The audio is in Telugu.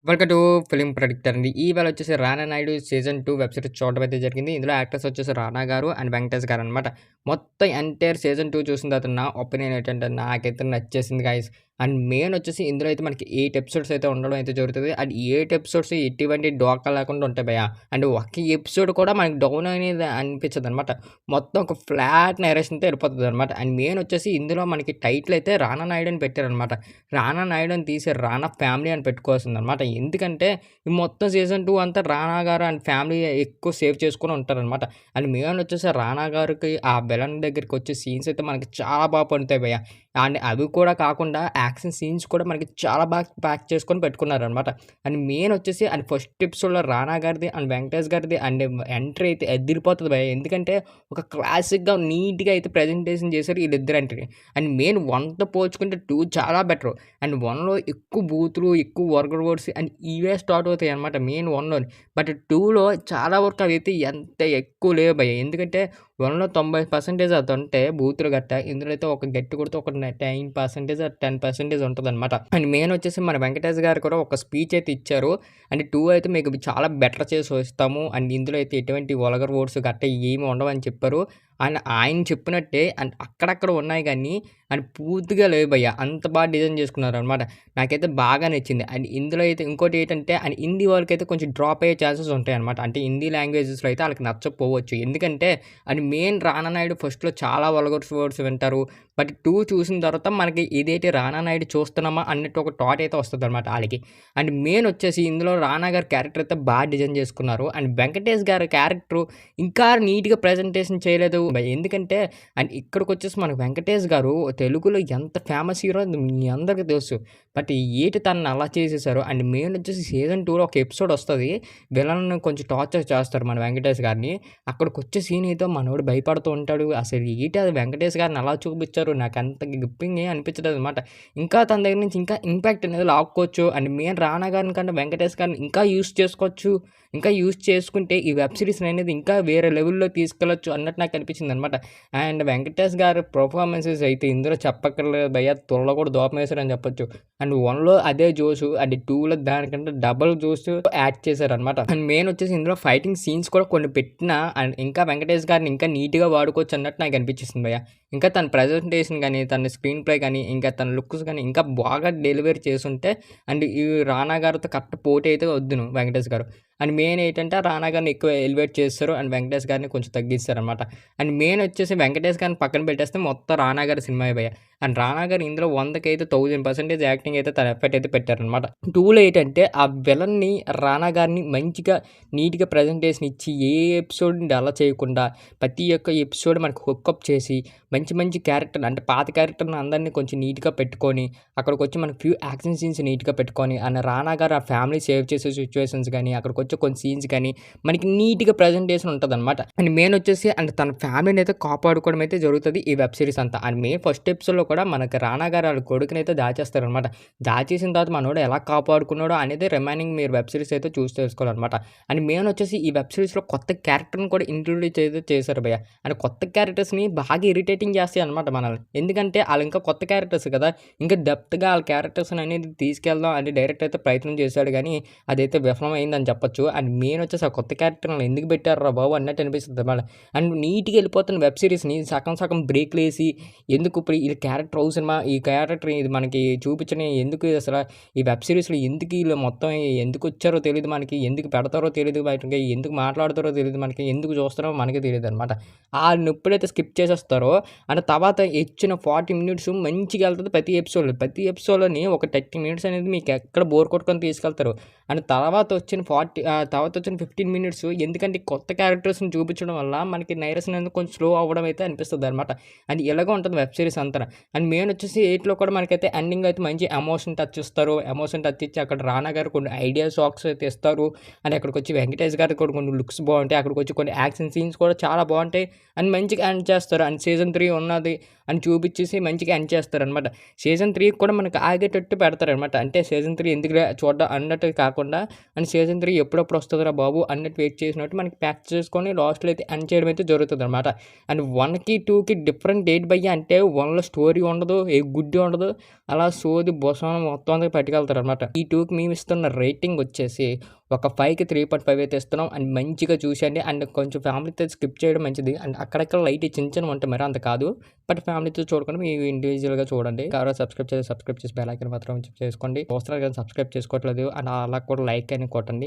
వెల్కమ్ టు ఫిల్మ్ ప్రెడిక్టర్ అండి. ఈవేళ వచ్చేసి 'రానా నాయుడు' సీజన్ 2 వెబ్ సిరీస్ చూడడం అయితే జరిగింది. ఇందులో యాక్టర్స్ వచ్చేసి రానా గారు అండ్ వెంకటేష్ గారనమాట. మొత్తం ఎంటైర్ సీజన్ 2 చూసిన తర్వాత నా ఒపీనియన్ ఏంటంటే నాకైతే నచ్చేసింది గైస్. అండ్ మెయిన్ వచ్చేసి ఇందులో అయితే మనకి 8 ఎపిసోడ్స్ అయితే ఉండడం అయితే జరుగుతది. అండ్ 8 ఎపిసోడ్స్ ఎటువంటి డోకా లేకుండా ఉంటాయి భయ్యా. అండ్ ఒక్క ఎపిసోడ్ కూడా మనకి డౌన్ అనేది అనిపించదనమాట. మొత్తం ఒక ఫ్లాట్ నరేషన్‌తో వెళ్ళిపోతదనమాట. అండ్ మెయిన్ వచ్చేసి ఇందులో మనకి టైటిల్ అయితే 'రానా నాయుడు' అని పెట్టారనమాట. 'రానా నాయుడు' అని తీసి 'రానా ఫ్యామిలీ' అని పెట్టుకోవాల్సిందనమాట. ఎందుకంటే ఈ మొత్తం సీజన్ 2 అంతా రానా గారు అండ్ ఫ్యామిలీ ఎక్కువ సేవ్ చేసుకొని ఉంటారనమాట. అండ్ మెయిన్ వచ్చేసి రానా గారికి ఆ విలన్ దగ్గరికి వచ్చే సీన్స్ అయితే మనకి చాలా బాగా పండుతాయి భయ్యా. అండ్ అవి కూడా కాకుండా యాక్షన్ సీన్స్ కూడా మనకి చాలా బాగా ప్యాక్ చేసుకొని పెట్టుకున్నారనమాట. అండ్ మెయిన్ వచ్చేసి అండ్ ఫస్ట్ ఎపిసోడ్‌లో రానా గారిది అండ్ వెంకటేష్ గారిది అండ్ ఎంట్రీ అయితే అద్దిరిపోతది భయ్యా. ఎందుకంటే ఒక క్లాసిక్‌గా నీట్‌గా అయితే ప్రెజెంటేషన్ చేశారు వీళ్ళిద్దరు ఎంట్రీ. అండ్ మెయిన్ 1తో పోల్చుకుంటే 2 చాలా బెటరు. అండ్ 1లో ఎక్కువ బూతులు, ఎక్కువ వల్గర్ వర్డ్స్ అండ్ ఇవే స్టార్ట్ అవుతాయన్నమాట మెయిన్ 1లోని. బట్ 2లో చాలా వరకు అవైతే ఎంత ఎక్కువ లేవు భయ్యా. ఎందుకంటే 1లో 90% అదంటే బూతులు గట్ట. ఇందులో అయితే ఒక గట్టి కొడితే ఒక 9% ఆర్ 10% ఉంటదనమాట. అండ్ మెయిన్ వచ్చేసి మన వెంకటేష్ గారు కూడా ఒక స్పీచ్ అయితే ఇచ్చారు. అండ్ 2 అయితే మీకు చాలా బెటర్ చేసి వస్తాము. అండ్ ఇందులో అయితే ఎటువంటి వల్గర్ వర్డ్స్ గట్ట ఏమి ఉండవని చెప్పారు. అండ్ ఆయన చెప్పినట్టే అండ్ అక్కడక్కడ ఉన్నాయి గానీ అండ్ పూర్తిగా లేవు భయ్యా. అంత బాగా డిజైన్ చేసుకున్నారనమాట. నాకైతే బాగా నచ్చింది. అండ్ ఇందులో అయితే ఇంకోటి ఏంటంటే అండ్ హిందీ వాళ్ళకైతే కొంచెం డ్రాప్ అయ్యే ఛాన్సెస్ ఉంటాయన్నమాట. అంటే హిందీ లాంగ్వేజెస్‌లో అయితే ఆళ్ళకి నచ్చకపోవచ్చు. ఎందుకంటే అండ్ మెయిన్ 'రానా నాయుడు' ఫస్ట్‌లో చాలా వల్గర్ వర్డ్స్ వింటారు. బట్ 2 చూసిన తర్వాత మనకి ఇదేంటి 'రానా నాయుడు' చూస్తున్నామా అన్నట్టు ఒక థాట్ అయితే వస్తదనమాట ఆళ్ళకి. అండ్ మెయిన్ వచ్చేసి ఇందులో రానా గారి క్యారెక్టర్ అయితే బాగా డిజైన్ చేసుకున్నారు. అండ్ వెంకటేష్ గారి క్యారెక్టరు ఇంకా నీట్‌గా ప్రెజెంటేషన్ చేయలేదు. ఎందుకంటే అండ్ ఇక్కడికొచ్చేసి మనకు వెంకటేష్ గారు తెలుగులో ఎంత ఫేమస్ హీరో మీ అందరికీ తెలుసు. బట్ ఏటి తనని అలా చేసేసారు. అండ్ మెయిన్ వచ్చేసి సీజన్ 2లో ఒక ఎపిసోడ్ వస్తది. విలన్‌ని కొంచెం టార్చర్ చేస్తారు మన వెంకటేష్ గారిని. అక్కడికొచ్చే సీన్ అయితే మనోడు భయపడుతూ ఉంటాడు. అసలు ఏటి అది వెంకటేష్ గారిని అలా చూపించారు. నాకంత గ్రిప్పింగ్ ఏం అనిపించలేదనమాట. ఇంకా తన దగ్గర నుంచి ఇంకా ఇంపాక్ట్ అనేది లాక్కోవచ్చు. అండ్ మెయిన్ రానా గారిని కన్నా వెంకటేష్ గారిని ఇంకా యూజ్ చేసుకోవచ్చు. ఇంకా యూజ్ చేసుకుంటే ఈ వెబ్ సీరీస్ అనేది ఇంకా వేరే లెవెల్‌లో తీసుకెళ్ళొచ్చు అన్నట్టు నాకు అనిపించిందనమాట. అండ్ వెంకటేష్ గారి పెర్ఫార్మన్సెస్ అయితే ఇందులో చెప్పక్కర్లేదు భయ్యా. తుల్లో కూడా దూపమేసారని చెప్పొచ్చు. అండ్ 1లో అదే జోషు అండ్ 2లో దానికంటే డబుల్ జోషు యాడ్ చేశారనమాట. అండ్ మెయిన్ వచ్చేసి ఇందులో ఫైటింగ్ సీన్స్ కూడా కొన్ని పెట్టినా అండ్ ఇంకా వెంకటేష్ గారిని ఇంకా నీట్‌గా వాడుకోవచ్చు అన్నట్టు నాకు అనిపించేసింది భయ్యా. ఇంకా తన ప్రజెంటేషన్ గాని, తన స్క్రీన్ ప్లే గాని, ఇంకా తన లుక్స్ గాని ఇంకా బాగా డెలివరీ చేసుంటే అండ్ ఈ రానా గారితో కరెక్ట్ పోటీ అయితే వద్దును వెంకటేష్ గారు. అండ్ మెయిన్ ఏంటంటే రానా గారిని ఎక్కువ ఎలివేట్ చేస్తారు. అండ్ వెంకటేష్ గారిని కొంచెం తగ్గిస్తారనమాట. అండ్ మెయిన్ వచ్చేసి వెంకటేష్ గారిని పక్కన పెట్టేస్తే మొత్తం రానా గారి సినిమాయే భయ్యా. అండ్ రానా గారు ఇందులో 100కైతే 1000% యాక్టింగ్ అయితే తన ఎఫర్ట్ అయితే పెట్టారనమాట. 2లో ఏంటంటే ఆ విలన్ని రానా గారిని మంచిగా నీట్‌గా ప్రజెంటేషన్ ఇచ్చి ఏ ఎపిసోడ్ అలా చేయకుండా ప్రతి ఒక్క ఎపిసోడ్ మనకు హుకప్ చేసి మంచి మంచి క్యారెక్టర్ అంటే పాత క్యారెక్టర్‌ని అందరిని కొంచెం నీట్‌గా పెట్టుకొని అక్కడికొచ్చి మనకు ఫ్యూ యాక్షన్ సీన్స్ నీట్‌గా పెట్టుకొని అండ్ రానా గారు ఆ ఫ్యామిలీ సేవ్ చేసే సిట్యుయేషన్స్ గాని, అక్కడికొచ్చే కొన్ని సీన్స్ గాని మనకి నీట్‌గా ప్రజెంటేషన్ ఉంటదనమాట. అండ్ మెయిన్ వచ్చేసి అండ్ తన ఫ్యామిలీని అయితే కాపాడుకోవడం అయితే జరుగుతది ఈ వెబ్ సీరీస్ అంతా. అండ్ మెయిన్ ఫస్ట్ ఎపిసోడ్‌లో కూడా మనకి రానా గారు ఆళ్ళ కొడుకునైతే దాచేస్తారనమాట. దాచేసిన తర్వాత మనోడు ఎలా కాపాడుకున్నాడో అనేది రిమైనింగ్ మీరు వెబ్ సీరీస్ అయితే చూసి తెలుసుకోవాలనమాట. అండ్ మెయిన్ వచ్చేసి ఈ వెబ్ సీరీస్‌లో కొత్త క్యారెక్టర్‌ని కూడా ఇంట్రొడ్యూస్ అయితే చేశారు భయ్యా. అండ్ కొత్త క్యారెక్టర్స్‌ని బాగా ఇరిటేటింగ్ చేస్తాయన్నమాట మనల్ని. ఎందుకంటే ఆళ్ళు ఇంకా కొత్త క్యారెక్టర్స్ కదా! ఇంకా డెప్త్‌గా ఆళ్ళ క్యారెక్టర్స్‌ని అనేది తీసుకెళ్దాం అని డైరెక్టర్ అయితే ప్రయత్నం చేశాడు గానీ, అదైతే విఫలమైందని చెప్పొచ్చు. అండ్ మెయిన్ వచ్చేసి ఆ కొత్త క్యారెక్టర్‌ని ఎందుకు పెట్టారురా బాబు అన్నట్టు అనిపిస్తదన్నమాట. అండ్ నీట్‌గా వెళ్ళిపోతున్న వెబ్ సీరీస్‌ని సగం సగం బ్రేక్‌లేసి ఎందుకు ఇప్పుడు ఈ క్యారెక్టర్ అవసరమా? ఈ క్యారెక్టర్ ఇది మనకి చూపించని ఎందుకు అసల ఈ వెబ్ సీరీస్‌లో ఎందుకు ఈళ్ళు మొత్తం ఎందుకొచ్చారో తెలీదు మనకి. ఎందుకు పెడతారో తెలీదు బయటకి. ఎందుకు మాట్లాడతారో తెలీదు మనకి. ఎందుకు చూస్తున్నామో మనకే తెలీదనమాట. ఆళ్ళనెప్పుడైతే స్కిప్ చేసేస్తారో అండ్ తర్వాత ఇచ్చిన 40 మినిట్స్ మంచిగా ఎళ్తది ప్రతి ఎపిసోడ్‌లో. ప్రతి ఎపిసోడ్‌లోని ఒక 30 మినిట్స్ అనేది మీకు ఎక్కడ బోర్ కొట్టకుండా తీసుకెళ్తారు. అండ్ తర్వాత వచ్చిన 15 మినిట్స్ ఎందుకంటే కొత్త క్యారెక్టర్స్‌ని చూపించడం వల్ల మనకి నైరసన అనేది కొంచెం స్లో అవ్వడం అయితే అనిపిస్తదనమాట. అండ్ ఇలాగే ఉంటుంది వెబ్ సీరీస్ అంతా. అండ్ మెయిన్ వచ్చేసి 8లో కూడా మనకైతే ఎండింగ్ అయితే మంచి ఎమోషన్ టచ్ ఇస్తారు. ఎమోషన్ టచ్ ఇచ్చి అక్కడ రానా గారు కొన్ని ఐడియా సాంగ్స్ అయితే ఇస్తారు. అండ్ అక్కడికొచ్చి వెంకటేష్ గారికి కూడా కొన్ని లుక్స్ బావుంటాయి. అక్కడికొచ్చి కొన్ని యాక్షన్ సీన్స్ కూడా చాలా బావుంటాయి. అండ్ మంచిగా ఎండ్ చేస్తారు. అండ్ సీజన్ 3 ఉన్నది అని చూపించేసి మంచిగా ఎండ్ చేస్తారనమాట. సీజన్ 3 కూడా మనకు ఆగేటట్టు పెడతారనమాట. అంటే సీజన్ 3 ఎందుకులే చూడ్డం అన్నట్టు కాకుండా అండ్ సీజన్ 3 ఎప్పుడెప్పుడు వస్తుందిరా బాబు అన్నట్టు వెయిట్ చేసినట్టు మనకి ప్యాక్ చేసుకొని లాస్ట్‌లో అయితే ఎండ్ చేయడం అయితే జరుగుతుందనమాట. అండ్ 1కి, 2కి డిఫరెంట్ డేట్ భయ్యా. అంటే 1లో స్టోరీ ఉండదు, ఏ గుడ్డి ఉండదు. అలా సోది బొసనం మొత్తం అంతా పట్టుకెళ్తారనమాట. ఈ 2కి మేము ఇస్తున్న రేటింగ్ వచ్చేసి ఒక 5కి 3.5 అయితే ఇస్తున్నాం. అండ్ మంచిగా చూసేయండి. అండ్ కొంచెం ఫ్యామిలీతో స్కిప్ చేయడం మంచిది. అండ్ అక్కడక్కడ లైట్ చిన్న చిన్నవి ఉంటాయి, మరి అంత కాదు. బట్ ఫ్యామిలీతో చూడకుండా మీరు ఇండివిజువల్‌గా చూడండి. ఎవరైనా సబ్స్క్రైబ్ చేసి బెల్ ఐకాన్ మాత్రం చేసుకోండి. చూస్తున్నారు కదా, సబ్స్క్రైబ్ చేసుకోవట్లేదు. అండ్ అలా కూడా లైక్ అని కొట్టండి.